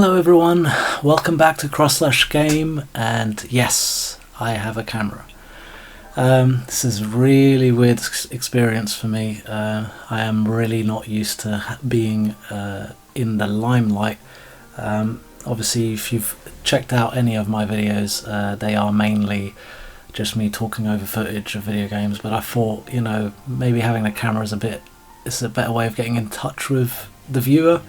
Hello everyone, welcome back to Cross/Game, and yes, I have a camera. This is a really weird experience for me. I am really not used to being in the limelight. Obviously, if you've checked out any of my videos, they are mainly just me talking over footage of video games, but I thought, you know, maybe having a camera is a better way of getting in touch with the viewer.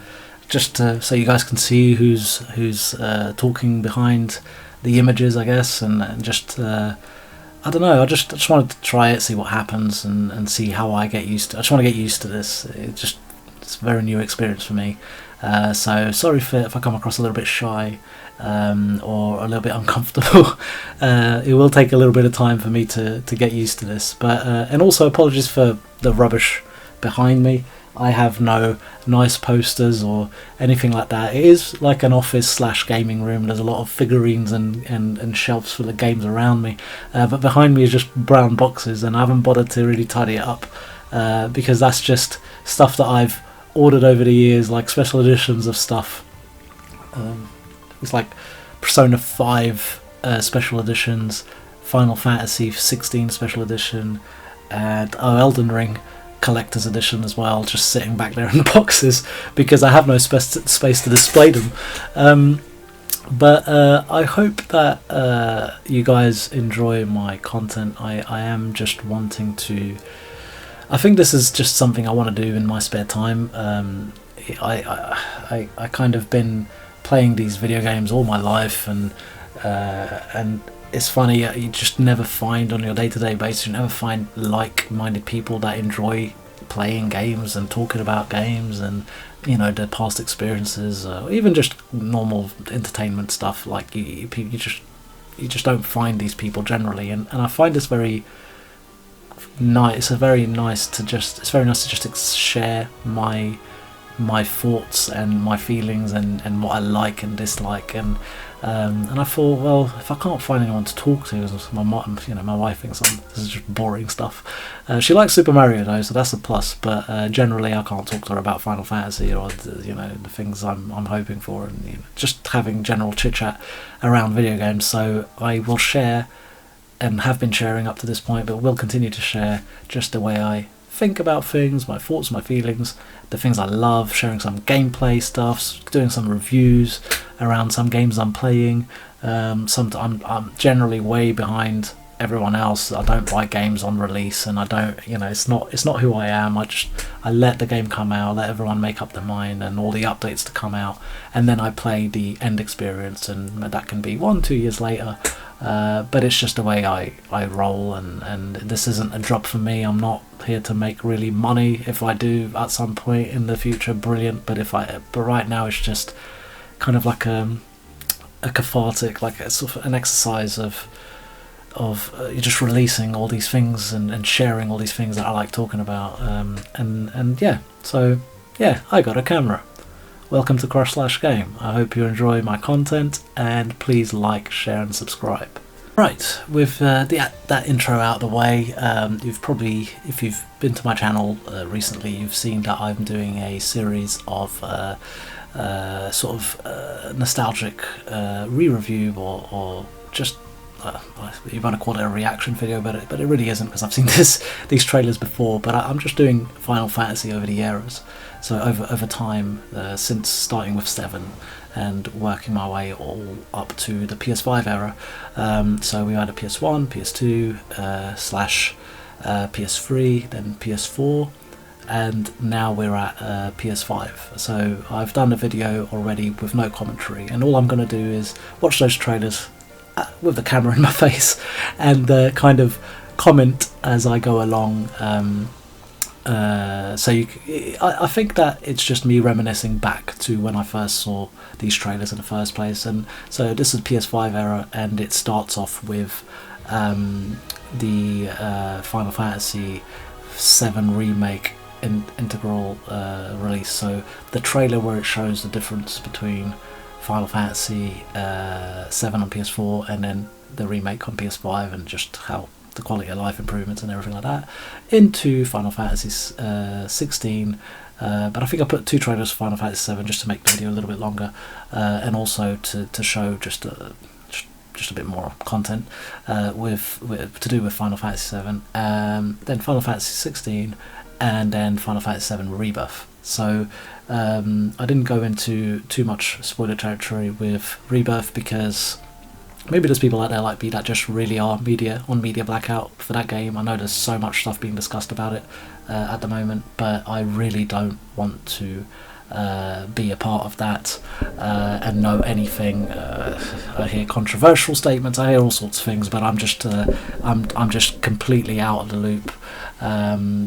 Just so you guys can see who's talking behind the images, I guess, and just I don't know. I just wanted to try it, see what happens, and see how I get used to. I just want to get used to this. It's a very new experience for me. So sorry if I come across a little bit shy or a little bit uncomfortable. It will take a little bit of time for me to get used to this. But and also apologies for the rubbish behind me. I have no nice posters or anything like that. It is like an office/gaming room. There's a lot of figurines and shelves full of games around me, but behind me is just brown boxes, and I haven't bothered to really tidy it up because that's just stuff that I've ordered over the years, like special editions of stuff. It's like Persona 5 special editions, Final Fantasy 16 special edition, and Elden Ring collector's edition as well, just sitting back there in the boxes because I have no space to display them. But I hope that you guys enjoy my content. I am just wanting to. I think this is just something I want to do in my spare time. I kind of been playing these video games all my life, and it's funny, you just never find on your day-to-day basis, you never find like-minded people that enjoy playing games and talking about games and, you know, their past experiences, or even just normal entertainment stuff. Like you just don't find these people generally, and I find this very nice. It's very nice to just share my thoughts and my feelings and what I like and dislike, and I thought, well, if I can't find anyone to talk to, my wife thinks this is just boring stuff. She likes Super Mario though, so that's a plus. But generally, I can't talk to her about Final Fantasy or the things I'm hoping for, and just having general chit chat around video games. So I will share, and have been sharing up to this point, but will continue to share just the way I think about things, my thoughts, my feelings, the things I love, sharing some gameplay stuff, doing some reviews around some games I'm playing. I'm generally way behind everyone else. I don't buy games on release, and I don't, it's not who I am. I let the game come out, let everyone make up their mind and all the updates to come out, and then I play the end experience, and that can be 1-2 years later. But it's just the way I roll, and this isn't a job for me. I'm not here to make really money. If I do at some point in the future, brilliant. But right now it's just kind of like a cathartic, like a sort of an exercise of you're just releasing all these things and sharing all these things that I like talking about. And yeah, so yeah, I got a camera. Welcome to Cross/Game. I hope you enjoy my content, and please like, share and subscribe. Right, with that intro out of the way, you've probably, if you've been to my channel recently, you've seen that I'm doing a series of nostalgic re-review or just you might call it a reaction video, but it really isn't, because I've seen these trailers before. But I'm just doing Final Fantasy over the eras, so over time, since starting with 7 and working my way all up to the PS5 era. So we had a PS1, PS2, PS3, then PS4, and now we're at PS5. So I've done a video already with no commentary, and all I'm going to do is watch those trailers with the camera in my face and kind of comment as I go along. I think that it's just me reminiscing back to when I first saw these trailers in the first place. And so this is PS5 era, and it starts off with the Final Fantasy 7 remake integral release. So the trailer where it shows the difference between Final Fantasy 7 on PS4 and then the remake on PS5, and just how the quality of life improvements and everything like that, into Final Fantasy 16. But I think I put 2 trailers for Final Fantasy 7 just to make the video a little bit longer, and also to show just a bit more content to do with Final Fantasy 7, then Final Fantasy 16, and then Final Fantasy 7 Rebirth. So I didn't go into too much spoiler territory with Rebirth because maybe there's people out there like me that just really are media blackout for that game. I know there's so much stuff being discussed about it at the moment, but I really don't want to be a part of that and know anything. I hear controversial statements, I hear all sorts of things, but I'm just completely out of the loop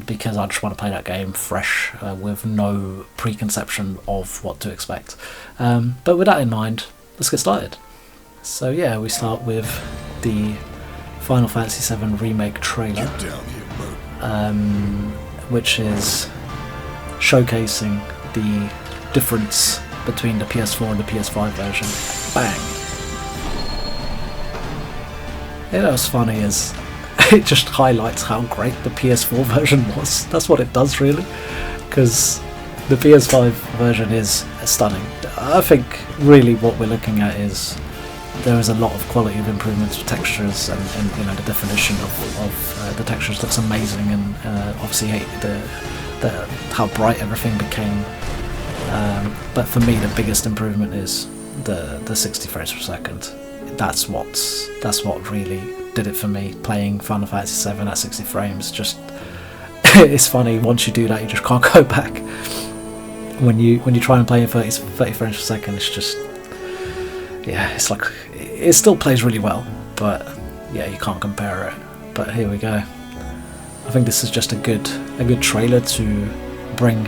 because I just want to play that game fresh with no preconception of what to expect. But with that in mind, let's get started. So yeah, we start with the Final Fantasy VII Remake trailer, which is showcasing the difference between the PS4 and the PS5 version. Bang! You know what's funny is it just highlights how great the PS4 version was. That's what it does really, because the PS5 version is stunning. I think really what we're looking at is there is a lot of quality of improvements with textures, and you know, the definition of the textures looks amazing, and obviously how bright everything became. But for me, the biggest improvement is the 60 frames per second. That's what really did it for me. Playing Final Fantasy VII at 60 frames, just it's funny. Once you do that, you just can't go back. When you try and play in 30 frames per second, it's just, yeah, it's like it still plays really well, but yeah, you can't compare it. But here we go. I think this is just a good trailer to bring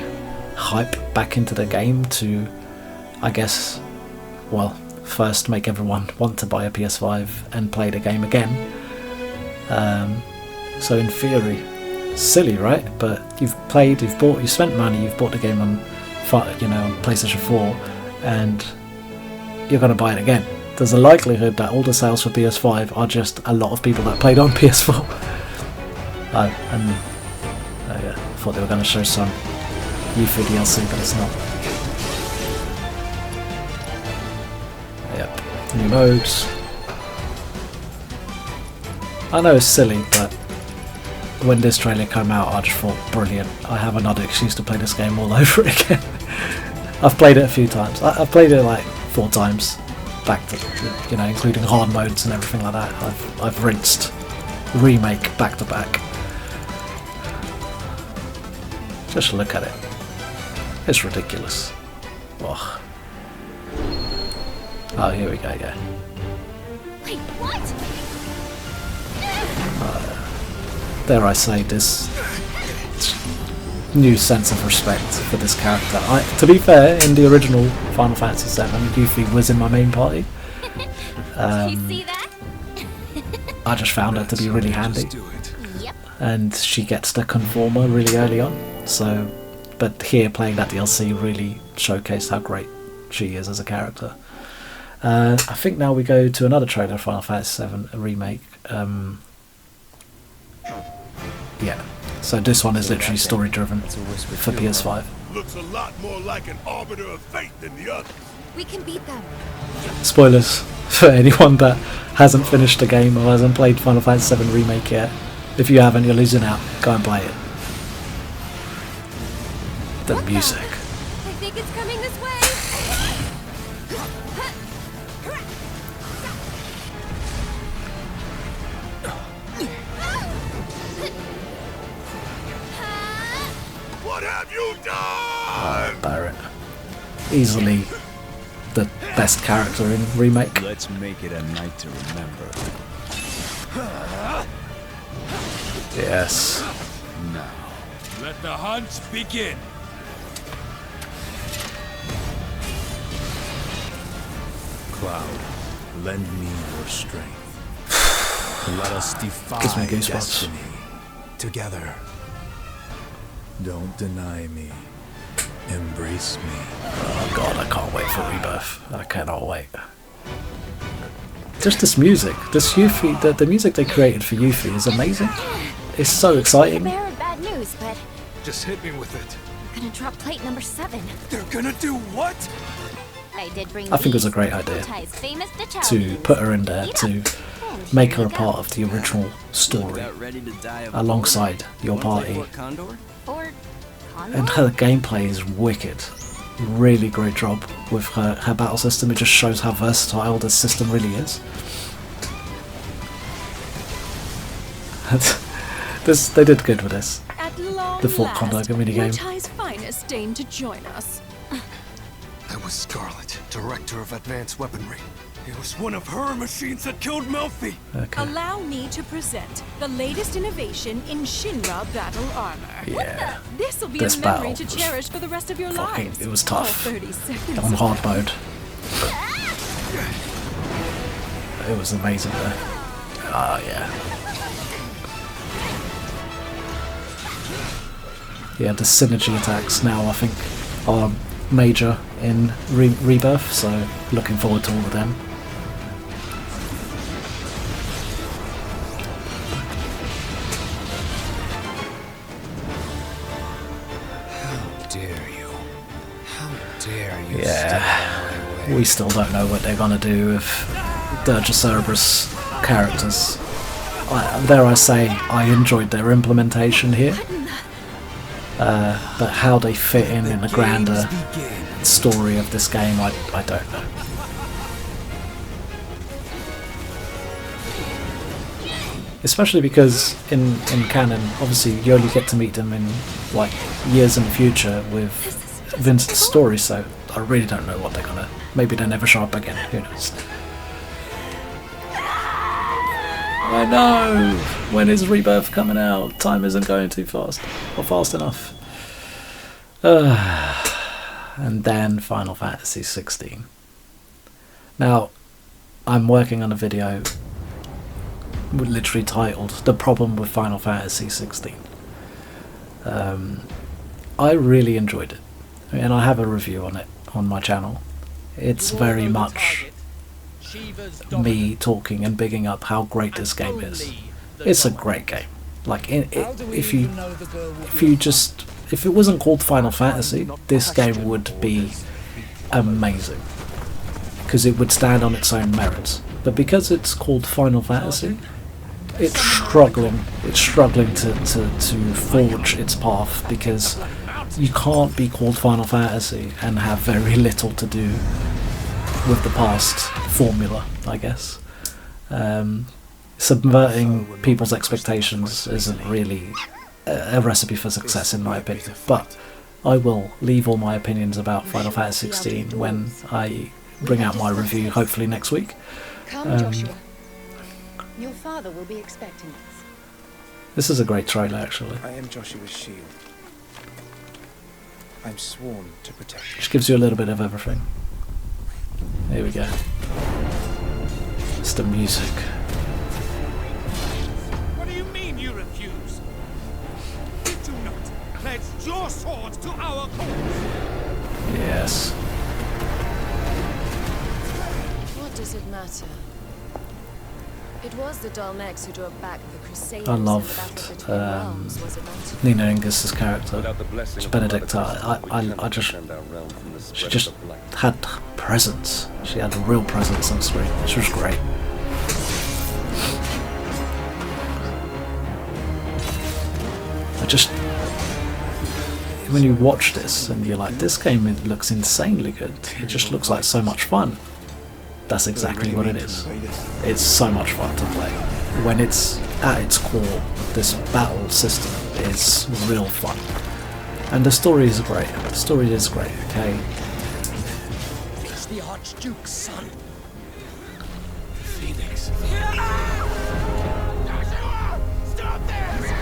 hype back into the game, to, I guess, well, first make everyone want to buy a PS5 and play the game again. So in theory, silly, right? But you spent money, you've bought the game on, on PlayStation 4, and you're going to buy it again. There's a likelihood that all the sales for PS5 are just a lot of people that played on PS4. Yeah, I thought they were going to show some UFO DLC, but it's not. Yep, new modes. I know it's silly, but when this trailer came out, I just thought, brilliant. I have another excuse to play this game all over again. I've played it a few times. I've played it like 4 times, back to, including hard modes and everything like that. I've rinsed Remake back to back. Just look at it. It's ridiculous. Oh, here we go, yeah. Wait, what? Dare I say, this new sense of respect for this character. To be fair, in the original Final Fantasy VII, Yuffie was in my main party. Did you see that? I just found her to be really handy. Yep. And she gets the Conformer really early on. So, but here playing that DLC really showcased how great she is as a character. I think now we go to another trailer of Final Fantasy VII Remake. Yeah, so this one is literally story driven for PS5. Looks a lot more like an arbiter of fate than the others. We can beat them. Spoilers for anyone that hasn't finished the game or hasn't played Final Fantasy VII Remake yet. If you haven't, you're losing out. Go and play it. The What music. I think it's coming this way. What have you done? Barrett. Easily the best character in Remake. Let's make it a night to remember. Yes. Now, Let the hunt begin. Cloud, lend me your strength. Let us defy Gives me goosebumps. destiny together. Don't deny me. Embrace me. Oh god, I can't wait for Rebirth. I cannot wait. just this music, this Yuffie, the music they created for Yuffie is amazing. It's so exciting. Bear of bad news, but Just hit me with it. I'm gonna drop plate number 7. They're gonna do what? I did bring I think it was a these great from idea Kotai's famous to Italians. put her in there, Eat to up. And make here her a you part go. of the original story About ready to die of alongside your boredom? Wanna play party. Fort Condor? Or And her gameplay is wicked. Really great job with her battle system. It just shows how versatile this system really is. They did good with this. At long The Fort last, Condor minigame. Kotai's finest deigned to join us. That was Scarlet, director of advanced weaponry. It was one of her machines that killed Melfi. Okay. Allow me to present the latest innovation in Shinra battle armor. Yeah. This will be This a memory battle to was cherish for the rest of your fucking- lives. it was All tough. 30 seconds. On hard mode. It was amazing though. Ah, yeah. Yeah, the synergy attacks now I think are major in Rebirth, so looking forward to all of them. How dare you? How dare you? Yeah, we still don't know what they're gonna do with Dirge of Cerberus characters. Dare I say, I enjoyed their implementation here, but how they fit in the grander story of this game, I don't know. Especially because in canon, obviously you only get to meet them in like years in the future with Vincent's story, so I really don't know what they're gonna. Maybe they never show up again. Who knows? I know. When is Rebirth coming out? Time isn't going too fast or fast enough. And then Final Fantasy 16. Now, I'm working on a video literally titled "The Problem with Final Fantasy 16." I really enjoyed it, and I have a review on it on my channel. It's very much me talking and bigging up how great this game is. It's a great game. Like if it wasn't called Final Fantasy, this game would be amazing because it would stand on its own merits. But because it's called Final Fantasy, it's struggling to forge its path, because you can't be called Final Fantasy and have very little to do with the past formula, I guess. Subverting people's expectations isn't really a recipe for success in my opinion, but I will leave all my opinions about Final Fantasy 16 when I bring out my review, hopefully next week. Come, Joshua. Your father will be expecting us. This is a great trailer, actually. I am Joshua's shield. I'm sworn to protect you. Just gives you a little bit of everything. Here we go. It's the music. What do you mean you refuse? Did you not pledge your sword to our cause? Yes. What does it matter? It was the Dalmex who drove back the Crusaders. I in the loved battle between realms, was it not? Nina Ingus's character. Without the blessing of Benedicta, Mother Goddess, we I cannot just, defend our realm from the she spread just of the blight. had presence. She had a real presence on screen. She was great. I just, when you watch this and you're like, this game looks insanely good. It just looks like so much fun. That's exactly what it is. It's so much fun to play. When it's at its core, this battle system is real fun. And the story is great. The story is great, okay? It's the Archduke's son. Phoenix. Stop this!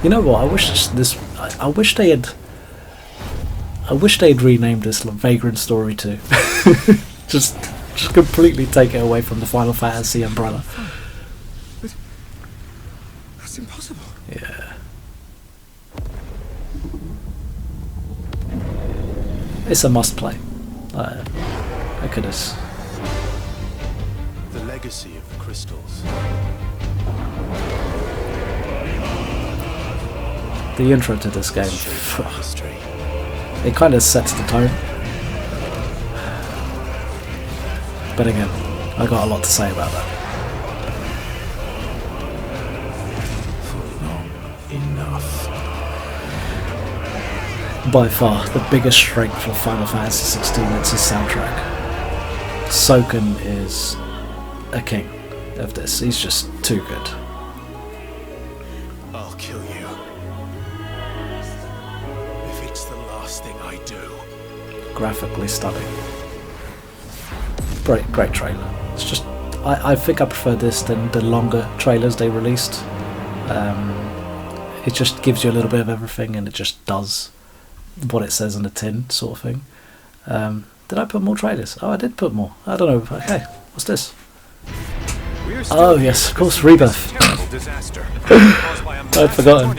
You know what? I wish they had renamed this Vagrant Story 2. just completely take it away from the Final Fantasy umbrella. That's impossible. Yeah. It's a must play. Look at this. legacy of crystals. The intro to this game, History. it kind of sets the tone. But again, I got a lot to say about that. Enough. By far, the biggest strength of Final Fantasy 16, it's his soundtrack. Soken is a king of this. He's just too good. I'll kill you. If it's the last thing I do. Graphically stunning. Great trailer. It's just, I think I prefer this than the longer trailers they released. It just gives you a little bit of everything, and it just does what it says on the tin, sort of thing. Did I put more trailers? Oh, I did put more. I don't know. Okay, what's this? Oh yes, of course, Rebirth. I'd forgotten.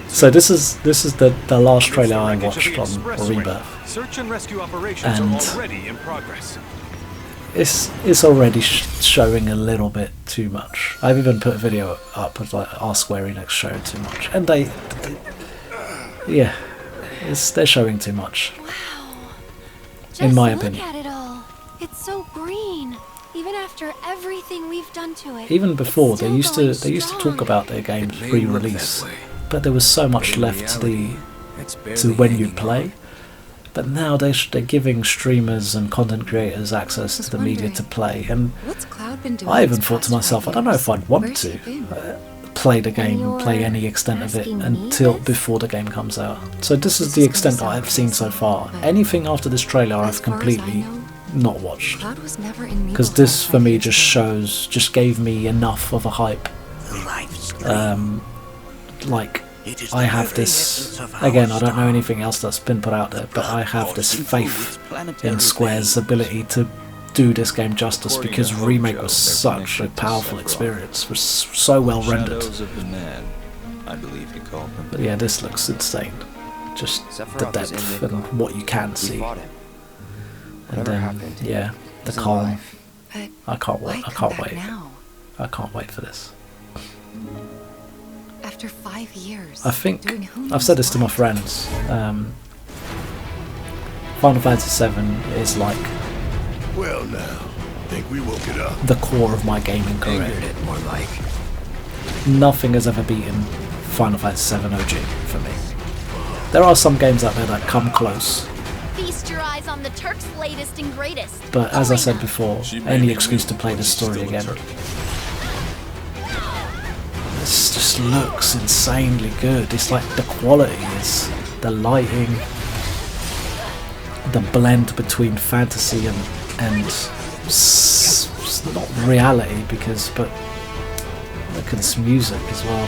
So this is the last trailer I watched from Rebirth, Search and rescue operations and are already in progress. it's already showing a little bit too much. I've even put a video up of like our Square Enix showing too much, and yeah, they're showing too much. Wow. In my Just opinion. Look at it all. It's so green. Even after everything we've done to it. Even before, it's they still used to going talk strong. about their games It may look re-release, that way, but there was so much but in left to reality, it's to barely when you hanging play. on. But now they're giving streamers and content creators access to was the media wondering, to play, and What's Cloud been doing? I even these thought to past myself, I 5 don't know years? if I'd want Where's to she been? play the game and play you're any extent of it asking me until this? before the game comes out. So this is This the is gonna extent that sound I've seen so crazy, far. but Anything after this trailer as I've far as I completely know, not watched. Cloud was never in Because Nibelheim this for 5 me years just ago. gave me enough of a hype. Like, I have this, again, I don't know anything else that's been put out there, but I have this faith in Square's ability to do this game justice, because Remake was such a powerful experience, was so well rendered. Shadows of the man, I believe you call them. But yeah, this looks insane. Just the Sephiroth is depth in and Midgard. what you can We see. fought him. And Whatever then, happened, yeah, the he's calm. alive. But I can't why wait. I come can't back wait. now? I can't wait for this. After 5 years. I think doing who I've knows said this to my what? friends. Final Fantasy VII is like Well now, think we woke it up. the core of my gaming career. Angered it, more like. Nothing has ever beaten Final Fantasy VII OG for me. There are some games out there that come close, Feast your eyes on the Turk's latest and greatest. but as I said before, She made any me excuse to weak, play but this she's story still a again. turtle. This just looks insanely good. It's like the quality is, the lighting, the blend between fantasy and not reality, but look at this music as well.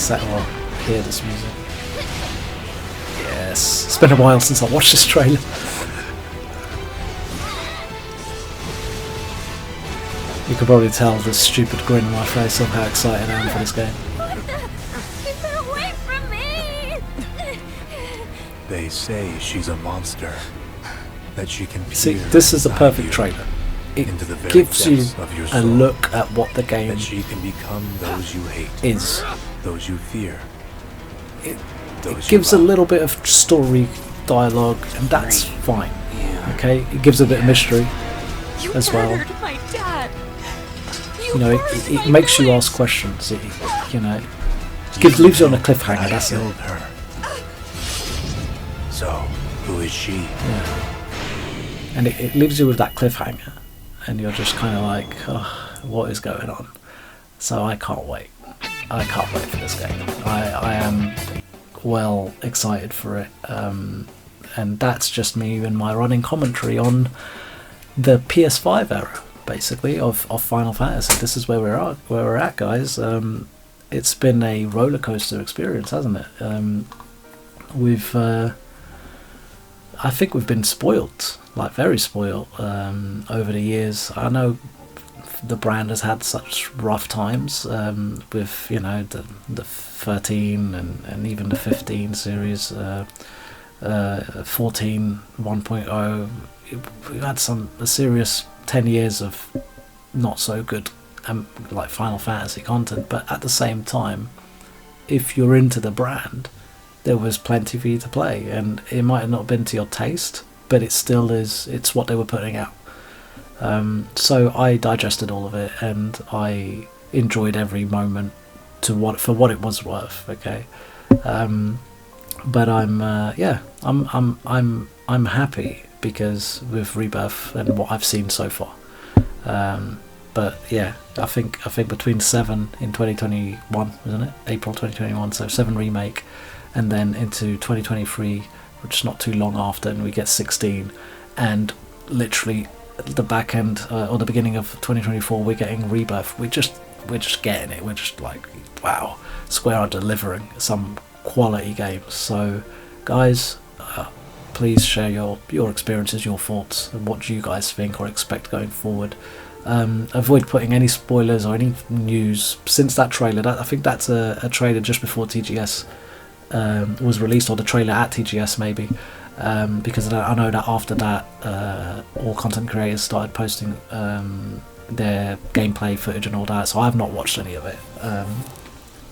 Well, hear this music. Yes, it's been a while since I watched this trailer. You can probably tell the stupid grin on my face of how excited I am for this game. Keep her away from me! They say she's a monster. That she can See, peer this is the inside perfect you, trailer. It into the very gives you depths of your a soul. look at what the game That she can become those you hate, is. those you fear. It those gives you a love. little bit of story, dialogue, and that's fine. Okay, it gives a bit of mystery You as well. murdered my dad. You know, burned it my makes you village. ask questions. You know, leaves you on a cliffhanger. I That's it. killed her. So, who is she? Yeah. And it leaves you with that cliffhanger, and you're just kind of like, oh, what is going on? So I can't wait. I can't wait for this game. I am well excited for it, and that's just me and my running commentary on the PS5 era, basically, of Final Fantasy. This is where we're at, guys. It's been a roller coaster experience, hasn't it? I think we've been spoiled, like very spoiled, over the years. I know the brand has had such rough times with, you know, the 13 and even the 15 series, 14 1.0. We had a serious 10 years of not so good like Final Fantasy content, but at the same time, if you're into the brand, there was plenty for you to play, and it might have not been to your taste, but it still is. It's what they were putting out. So I digested all of it, and I enjoyed every moment for what it was worth. Okay, but I'm happy because with Rebirth and what I've seen so far. But yeah, I think between 7 in 2021, wasn't it? April 2021, so 7 remake, and then into 2023, which is not too long after, and we get 16, and literally the back end or the beginning of 2024, we're getting Rebirth. We're just getting it. We're just like, wow, Square are delivering some quality games. So, guys, please share your experiences, your thoughts, and what you guys think or expect going forward. Avoid putting any spoilers or any news since that trailer. I think that's a trailer just before TGS was released, or the trailer at TGS maybe, because I know that after that all content creators started posting their gameplay footage and all that, so I've not watched any of it,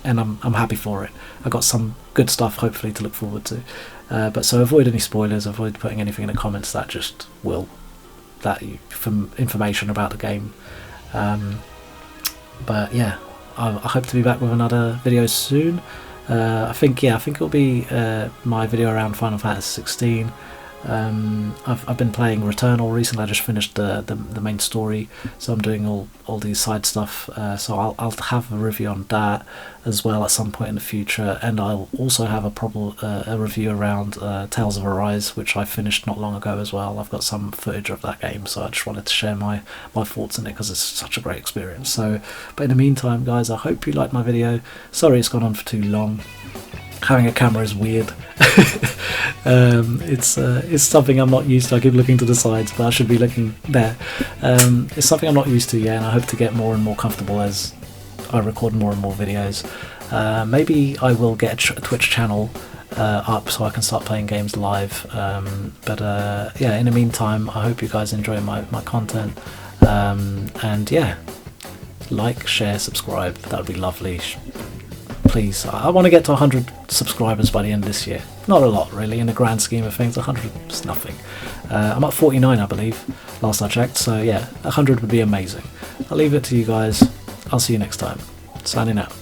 and I'm happy for it. I got some good stuff hopefully to look forward to, but so avoid any spoilers, avoid putting anything in the comments that just will from information about the game. But yeah, I hope to be back with another video soon. I think it'll be my video around Final Fantasy 16. I've been playing Returnal recently. I just finished the main story, so I'm doing all these side stuff. So I'll have a review on that as well at some point in the future, and I'll also have a review around Tales of Arise, which I finished not long ago as well. I've got some footage of that game, so I just wanted to share my thoughts on it because it's such a great experience. So, but in the meantime, guys, I hope you liked my video. Sorry it's gone on for too long. Having a camera is weird. It's something I'm not used to. I keep looking to the sides, but I should be looking there. It's something I'm not used to yet, and I hope to get more and more comfortable as I record more and more videos. Maybe I will get a Twitch channel up so I can start playing games live. But yeah, in the meantime, I hope you guys enjoy my content. And yeah, like, share, subscribe. That would be lovely. Please, I want to get to 100 subscribers by the end of this year. Not a lot, really, in the grand scheme of things. 100 is nothing. I'm at 49, I believe, last I checked. So yeah, 100 would be amazing. I'll leave it to you guys. I'll see you next time. Signing out.